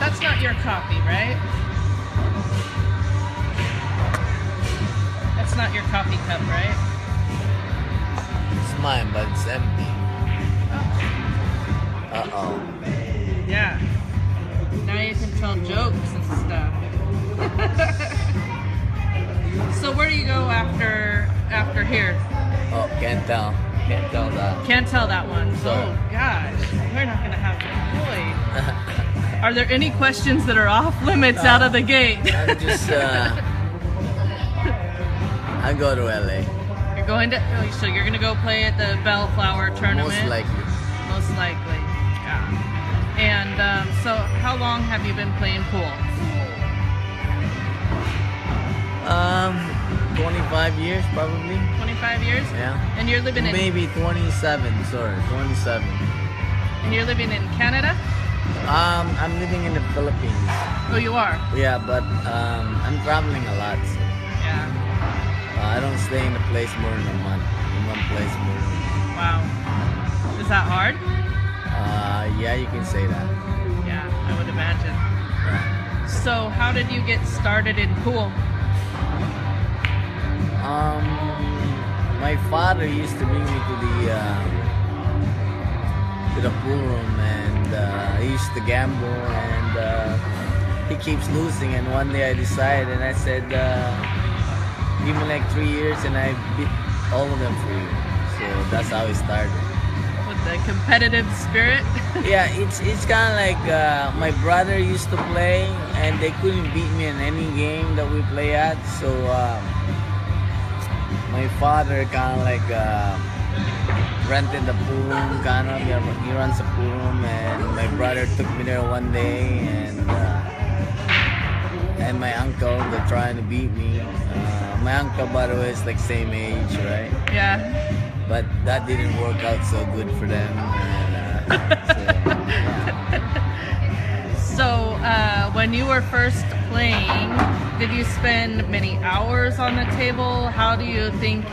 that's not your copy, right? That's not your coffee cup, right? It's mine, but it's empty. Oh. Uh-oh. Yeah. Now you can tell jokes and stuff. So where do you go after here? Oh, can't tell. Can't tell that. Can't tell that one. Sorry. Oh gosh, we're not gonna have to avoid. Are there any questions that are off limits out of the gate? I'm just, I go to LA. You're going to, so you're gonna go play at the Bellflower tournament? Most likely. Most likely, yeah. And so, how long have you been playing pool? 25 years probably. 25 years? Yeah. And you're living in Maybe 27, sorry, 27. And you're living in Canada? I'm living in the Philippines. Oh, you are? Yeah, but I'm traveling a lot. So, Yeah. I don't stay in a place more than a month. In one place more than a month. Wow. Is that hard? Yeah, you can say that. Yeah, I would imagine. Yeah. So, how did you get started in pool? My father used to bring me to the pool room, and he used to gamble, and he keeps losing. And one day I decided, and I said, give me like 3 years, and I beat all of them for you. So that's how it started. With the competitive spirit? Yeah, it's kind of like my brother used to play, and they couldn't beat me in any game that we play at. So my father kind of like rented the pool room, kind of. He runs a pool room, and my brother took me there one day, and my uncle, they're trying to beat me. My uncle, by the way, is like same age, right? Yeah. But that didn't work out so good for them. So, when you were first playing, did you spend many hours on the table? How do you think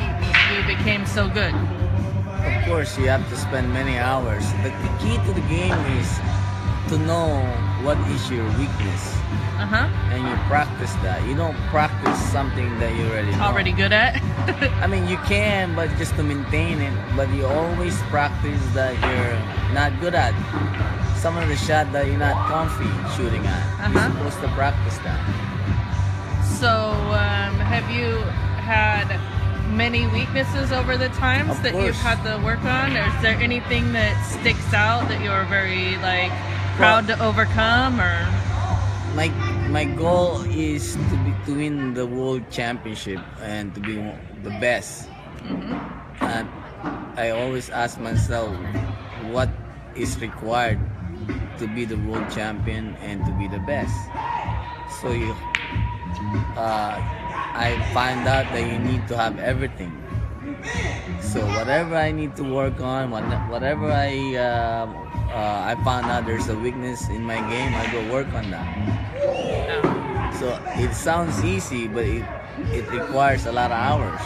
you became so good? Of course, you have to spend many hours. The key to the game is to know what is your weakness. Uh-huh. And you practice that. You don't practice something that you already know. Already good at? I mean, you can, but just to maintain it. But you always practice that you're not good at. Some of the shot that you're not comfy shooting at. You're supposed to practice that. So, have you had many weaknesses over the times Of that course. you've had to work on? Or is there anything that sticks out that you're very, like, proud to overcome, or? My goal is to win the world championship and to be the best. And I always ask myself what is required to be the world champion and to be the best. So I find out that you need to have everything. So whatever I need to work on, whatever I found out there's a weakness in my game, I go work on that. So it sounds easy, but it requires a lot of hours.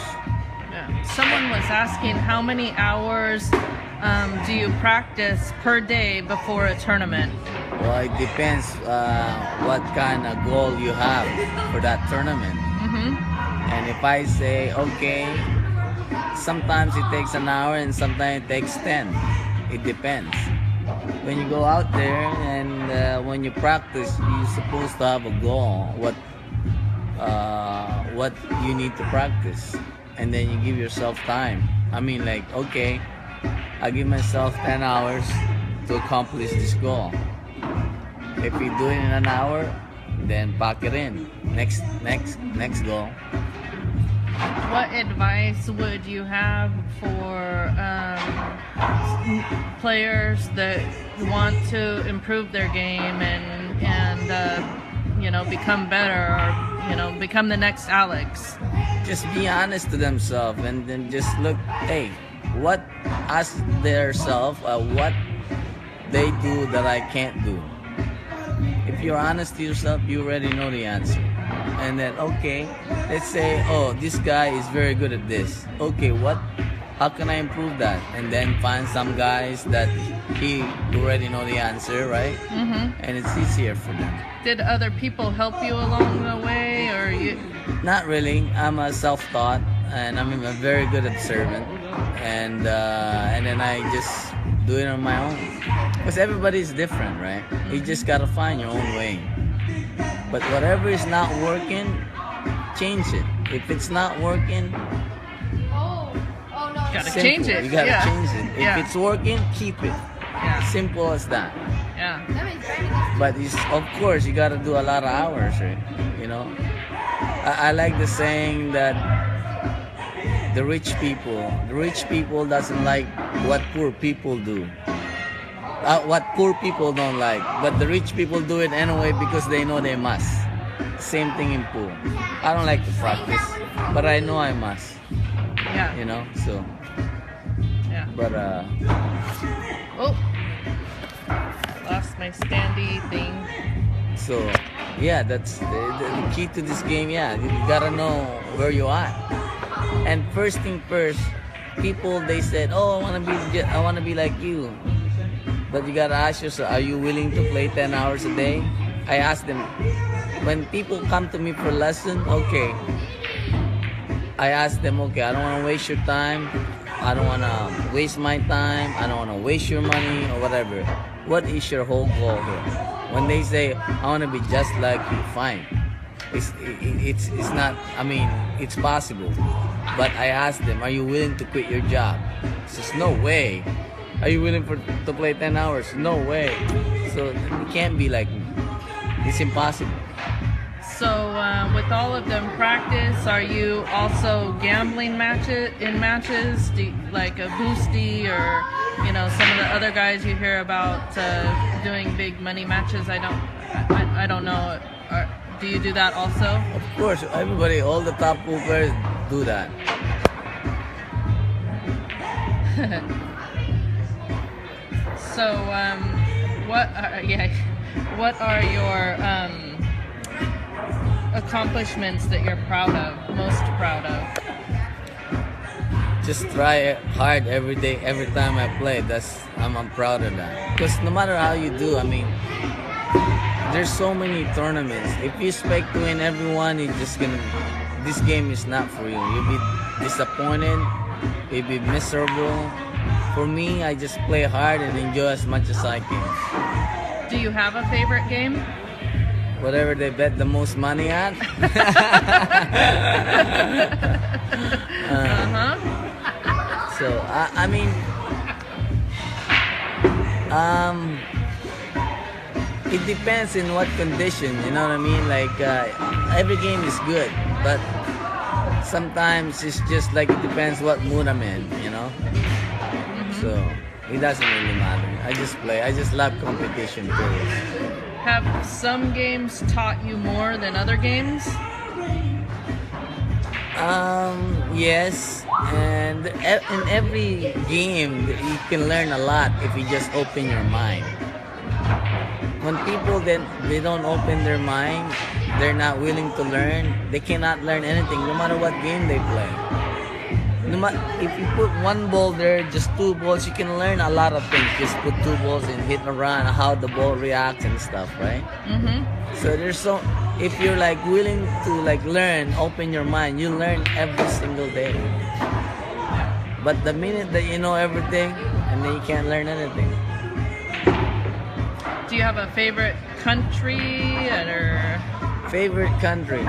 Yeah. Someone was asking how many hours do you practice per day before a tournament? Well, it depends what kind of goal you have for that tournament. And if I say, okay, sometimes it takes an hour and sometimes it takes 10. It depends. When you go out there and when you practice, you're supposed to have a goal, what you need to practice, and then you give yourself time. I mean, like, okay, I give myself 10 hours to accomplish this goal. If you do it in an hour, then pack it in. Next goal. What advice would you have for players that want to improve their game and become better, or become the next Alex? Just be honest to themselves, and then just look. Hey, ask themselves what they do that I can't do. If you're honest to yourself, you already know the answer. And then, okay, let's say, oh, this guy is very good at this. Okay, what how can I improve that? And then find some guys that he already know the answer, right? And it's easier for them. Did other people help you along the way, or you? Not really. I'm a self-taught, and I'm a very good observant, and then I just do it on my own. Because everybody's different, right? You just gotta find your own way. But whatever is not working, change it. If it's not working, Gotta simple. change it. You gotta Yeah. change it. If Yeah. it's working, keep it. Yeah. Simple as that. Yeah. But it's, of course, you gotta do a lot of hours, right? You know, I like the saying that the rich people doesn't like what poor people do. What poor people don't like, but the rich people do it anyway because they know they must. Same thing in pool. I don't like to practice, but I know I must. Yeah. You know, so. Yeah. But Oh, lost my standy thing. so yeah, that's the key to this game. Yeah, you gotta know where you are. And first thing first, people they said, "Oh, I wanna be like you." But you gotta ask yourself, are you willing to play 10 hours a day? I ask them, when people come to me for lesson, okay. I ask them, okay, I don't wanna waste your time. I don't wanna waste my time. I don't wanna waste your money or whatever. What is your whole goal here? When they say, I wanna be just like you, fine. It's not, I mean, it's possible. But I ask them, are you willing to quit your job? Says, no way. Are you willing to play 10 hours? No way. So it can't be like me. It's impossible. So with all of them practice, are you also gambling matches? Like a boosty, or some of the other guys you hear about doing big money matches? I don't know. Do you do that also? Of course, everybody, all the top pool players do that. So what are your accomplishments that you're most proud of? Just try hard every day, every time I play. I'm proud of that. Because no matter how you do, I mean, there's so many tournaments. If you expect to win everyone, this game is not for you. You'll be disappointed. You'll be miserable. For me, I just play hard and enjoy as much as I can. Do you have a favorite game? Whatever they bet the most money at. So I mean, it depends in what condition. You know what I mean? Like every game is good, but sometimes it's just like it depends what mood I'm in. You know. So it doesn't really matter. I just play. I just love competition. Period. Have some games taught you more than other games? Yes, and in every game you can learn a lot if you just open your mind. When people they don't open their mind, they're not willing to learn. They cannot learn anything, no matter what game they play. If you put one ball there, just two balls, you can learn a lot of things. Just put two balls and hit and run, how the ball reacts and stuff, right? So if you're like willing to like learn, open your mind, you learn every single day. But the minute that you know everything, and then you can't learn anything. Do you have a favorite country or? Favorite country?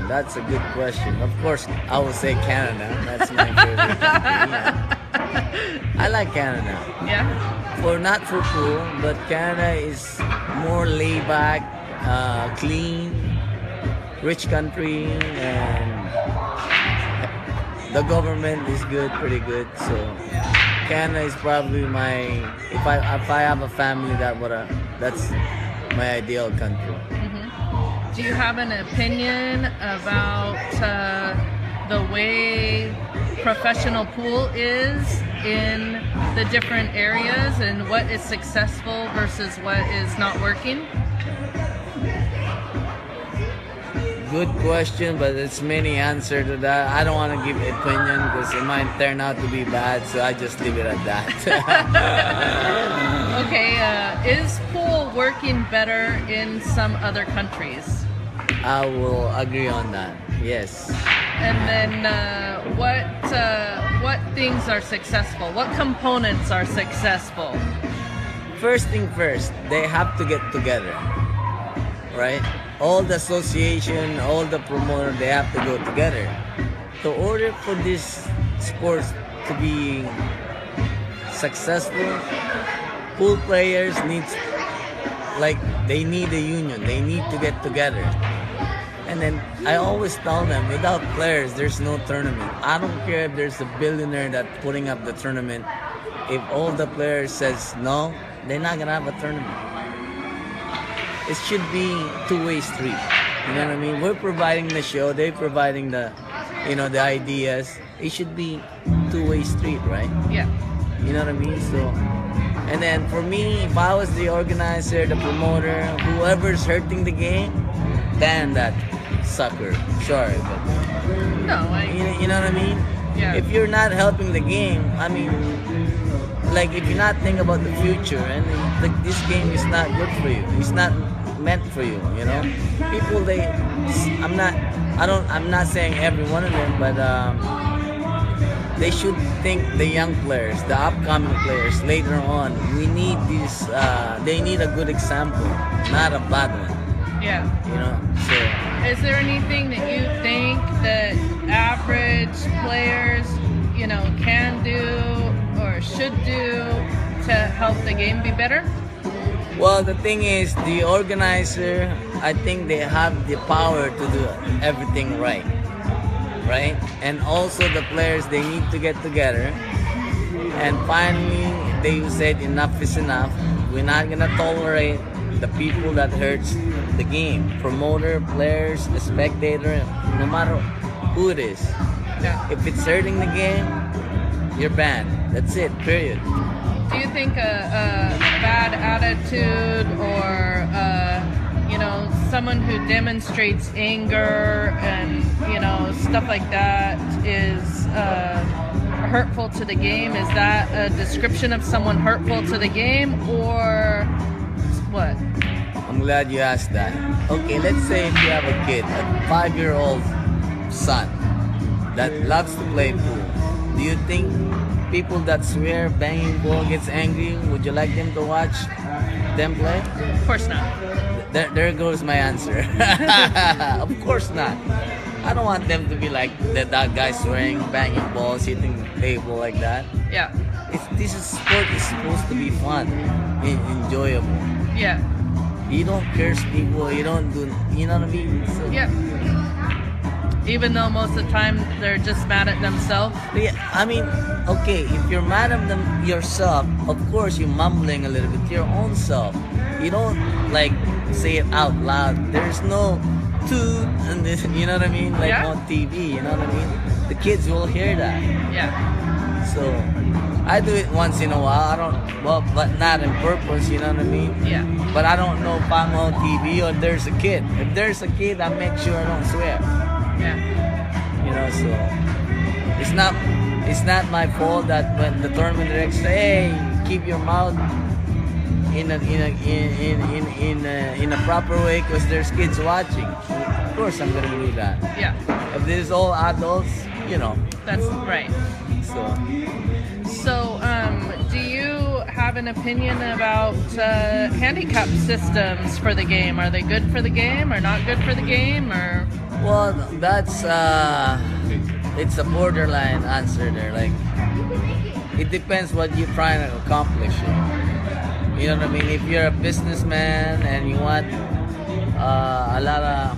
That's a good question. Of course, I would say Canada. That's my favorite country. Yeah. I like Canada. Yeah. Not for pool, but Canada is more laid back, clean, rich country, and the government is good, pretty good. So Canada is probably if I have a family, that's my ideal country. Do you have an opinion about the way professional pool is in the different areas and what is successful versus what is not working? good question, but it's many answer to that. I don't want to give opinion because it might turn out to be bad, so I just leave it at that. Okay, is pool working better in some other countries? I will agree on that. Yes. And then what things are successful? What components are successful? First thing first, they have to get together, right? All the association, all the promoter, they have to go together. To order for this sports to be successful, pool players they need a union. They need to get together. And then I always tell them, without players, there's no tournament. I don't care if there's a billionaire that's putting up the tournament. If all the players says no, they're not gonna have a tournament. It should be two-way street. You know what I mean? We're providing the show, they're providing the ideas. It should be two-way street, right? Yeah. You know what I mean? So, and then for me, if I was the organizer, the promoter, whoever's hurting the game, ban that sucker. Sorry, but No, you know what I mean? Yeah. If you're not helping the game, I mean, like if you're not thinking about the future, and this game is not good for you. It's not meant for you. You know, people I'm not saying every one of them, but they should think the young players, the upcoming players later on. We need this. They need a good example, not a bad one. yeah. You know. So Is there anything that you think that average players, can do or should do to help the game be better? well, the thing is, the organizer, I think they have the power to do everything right. Right? And also the players, they need to get together. And finally, they said enough is enough. We're not gonna tolerate the people that hurts the game. Promoter, players, the spectator, no matter who it is. Yeah. If it's hurting the game, you're banned. That's it, period. Do you think a bad attitude or someone who demonstrates anger and stuff like that is hurtful to the game? Is that a description of someone hurtful to the game, or what? I'm glad you asked that. Okay, let's say if you have a kid, a 5-year-old son that loves to play pool. Do you think people that swear, banging ball, gets angry? Would you like them to watch them play? Of course not. There goes my answer. Of course not. I don't want them to be like that guy swearing, banging balls, hitting the table like that. Yeah. This sport is supposed to be fun and enjoyable. Yeah. You don't curse people. You don't do. You know what I mean? So, Yeah. Even though most of the time they're just mad at themselves. yeah, I mean, okay, if you're mad at them yourself, of course you're mumbling a little bit to your own self. You don't like say it out loud. There's no toot and this, you know what I mean? Like Yeah. on TV, you know what I mean? The kids will hear that. Yeah. So I do it once in a while. But not on purpose, you know what I mean? Yeah. But I don't know if I'm on TV or there's a kid. If there's a kid, I make sure I don't swear. Yeah. You know, so it's not my fault that when the tournament director say, hey, keep your mouth in a proper way because there's kids watching. Of course I'm gonna do that. Yeah. If there's all adults, That's right. So, do you have an opinion about handicap systems for the game? Are they good for the game or not good for the game, or? Well, that's it's a borderline answer there. Like, it depends what you're trying to accomplish. You know what I mean? If you're a businessman and you want a lot of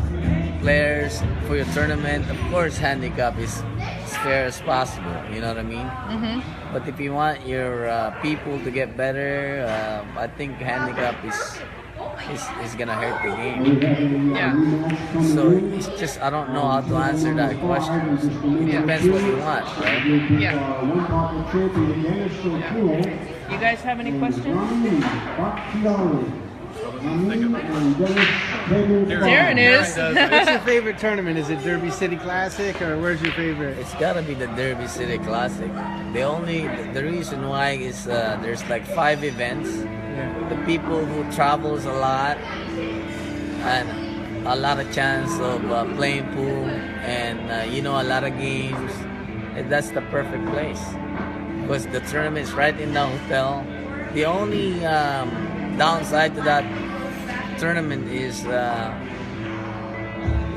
players for your tournament, of course, handicap is as fair as possible. You know what I mean? Mm-hmm. But if you want your people to get better, I think handicap is gonna hurt the game. Yeah. So it's just I don't know how to answer that question. It depends what you want, right? Yeah. You guys have any questions? wasn't thinking about that. Darren is. does. What's your favorite tournament? Is it Derby City Classic or where's your favorite? It's gotta be the Derby City Classic. The reason why is there's like 5 events. Yeah. The people who travels a lot and a lot of chance of playing pool and a lot of games. And that's the perfect place because the tournament is right in the hotel. The only downside to that tournament is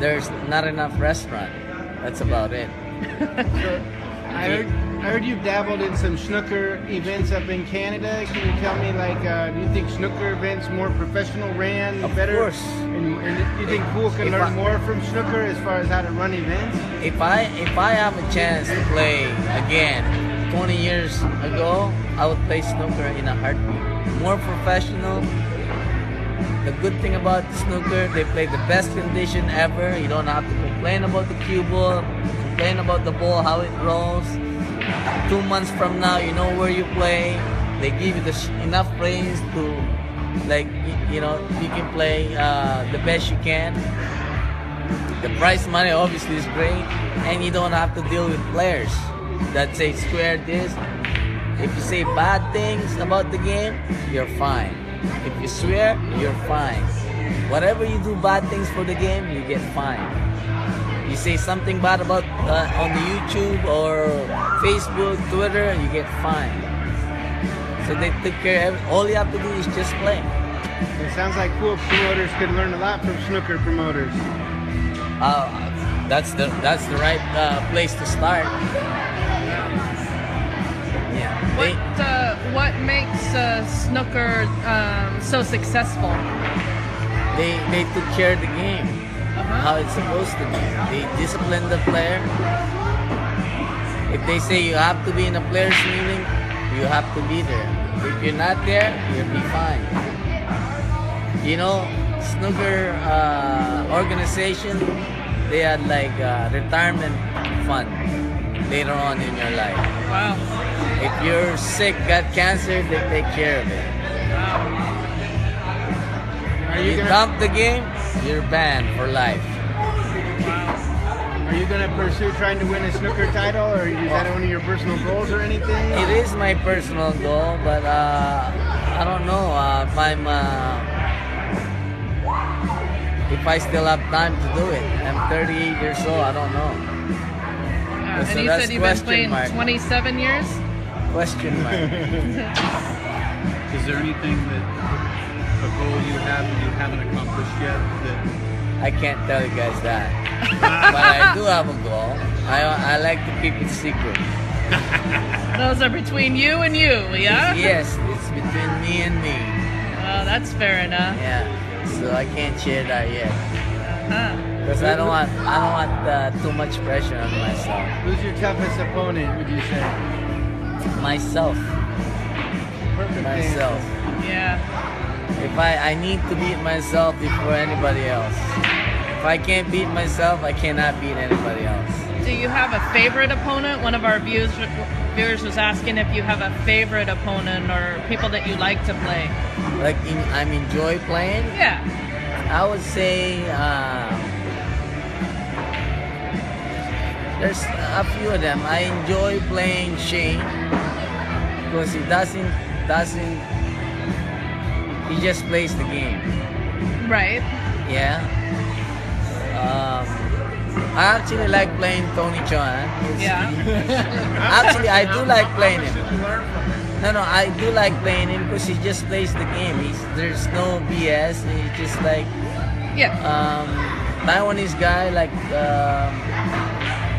there's not enough restaurant. That's about it. I heard you've dabbled in some snooker events up in Canada. Can you tell me, do you think snooker events more professional ran Of better? course. And you think pool can learn more from snooker as far as how to run events? If I have a chance to play again 20 years ago, I would play snooker in a heartbeat. More professional. The good thing about snooker, they play the best condition ever. You don't have to complain about the cue ball, complain about the ball, how it rolls. 2 months from now, you know where you play. They give you enough praise to, you can play the best you can. The prize money obviously is great, and you don't have to deal with players that say square this. If you say bad things about the game, you're fine. If you swear, you're fine. Whatever you do bad things for the game, you get fined. You say something bad about on the YouTube or Facebook, Twitter, you get fined. So they take care of all you have to do is just play. It sounds like pool promoters could learn a lot from snooker promoters. That's the right place to start. Yeah. What makes snooker so successful? They took care of the game. How it's supposed to be. They discipline the player. If they say you have to be in a players meeting, you have to be there. If you're not there, you'll be fine. Snooker organization, they had like retirement fund later on in your life. Wow. If you're sick, got cancer, they take care of it. Are You dump the game, you're banned for life. Are you gonna pursue trying to win a snooker title, or is that one of your personal goals or anything? It is my personal goal, but I don't know if I still have time to do it. I'm 38 years old. I don't know. And So you that's said you've been question playing mark. 27 years? Question mark. Is there anything a goal you have that you haven't accomplished yet? I can't tell you guys that, but I do have a goal. I like to keep it secret. Those are between you and you, yeah? Yes, it's between me and me. Oh, that's fair enough. Yeah, so I can't share that yet Huh. because I don't want too much pressure on myself. Who's your toughest opponent, would you say? Myself. Perfect Myself. Yeah. If I need to beat myself before anybody else. If I can't beat myself, I cannot beat anybody else. Do you have a favorite opponent? One of our viewers was asking if you have a favorite opponent or people that you like to play. I enjoy playing. Yeah. I would say there's a few of them. I enjoy playing Shane because he just plays the game. Right. Yeah. I actually like playing Tony Chan. Yeah. Actually, I do like playing him. No, I do like playing him because he just plays the game. There's no BS. He's just like Yeah. Taiwanese guy.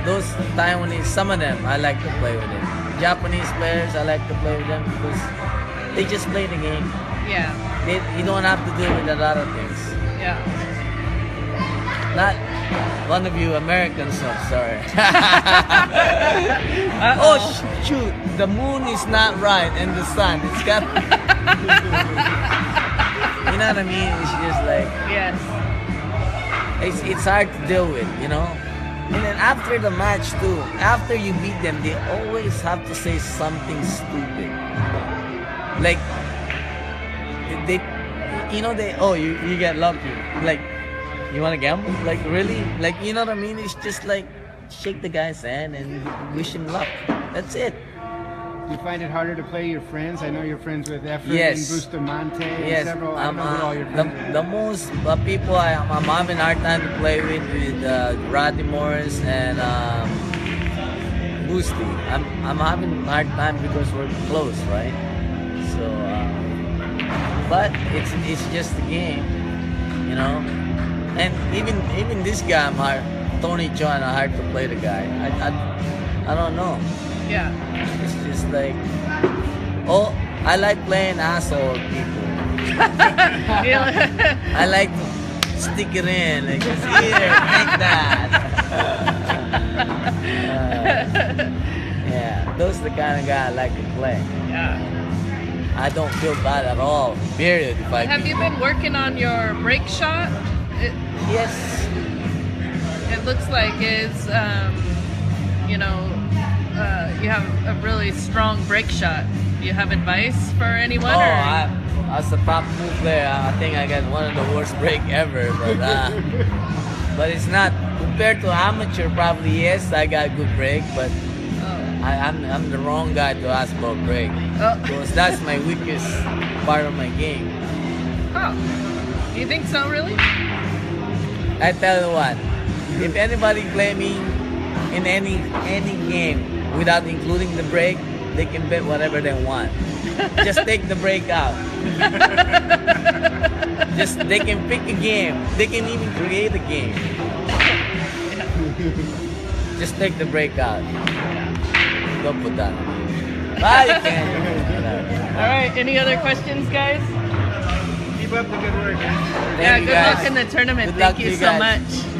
Those Taiwanese, some of them I like to play with him. Japanese players, I like to play with them because they just play the game. Yeah. You don't have to deal with a lot of things. Yeah. Not one of you Americans, so sorry. Uh-oh. Shoot, the moon is not right and the sun, it's got. You know what I mean? It's just like, Yes. it's hard to deal with, And then after the match too, after you beat them, they always have to say something stupid. Like, you know they you get lucky. Like you wanna gamble? Like really? Like you know what I mean? It's just like shake the guy's hand and wish him luck. That's it. You find it harder to play your friends? I know you're friends with Efren Yes. and Bustamante and Yes, several. I don't know who all your friends are. the most people I'm having a hard time to play with Rodney Morris and Boosty. I'm having a hard time because we're close, right? So, but it's just a game, you know. And even this guy, Tony John, I'm hard to play the guy. I don't know. Yeah. It's just like, I like playing asshole people. I like to stick it in, like, just here, take that. Yeah, those are the kind of guy I like to play. Yeah. I don't feel bad at all, period. If I Have you been working on your break shot? Yes. It looks like it's, you have a really strong break shot. Do you have advice for anyone? As a top 2 player, I think I got one of the worst break ever. But it's not compared to amateur. Probably yes, I got good break, but I'm the wrong guy to ask for a break because that's my weakest part of my game. Oh, you think so, really? I tell you what, if anybody play me in any game without including the break, they can bet whatever they want. Just take the break out. They can pick a game. They can even create a game. Just take the break out. Don't put that on. You can. All right. Any other questions, guys? Keep up the good work, man. Thank Yeah. you, Good guys. luck in the tournament. Good luck Thank to you you so guys. much.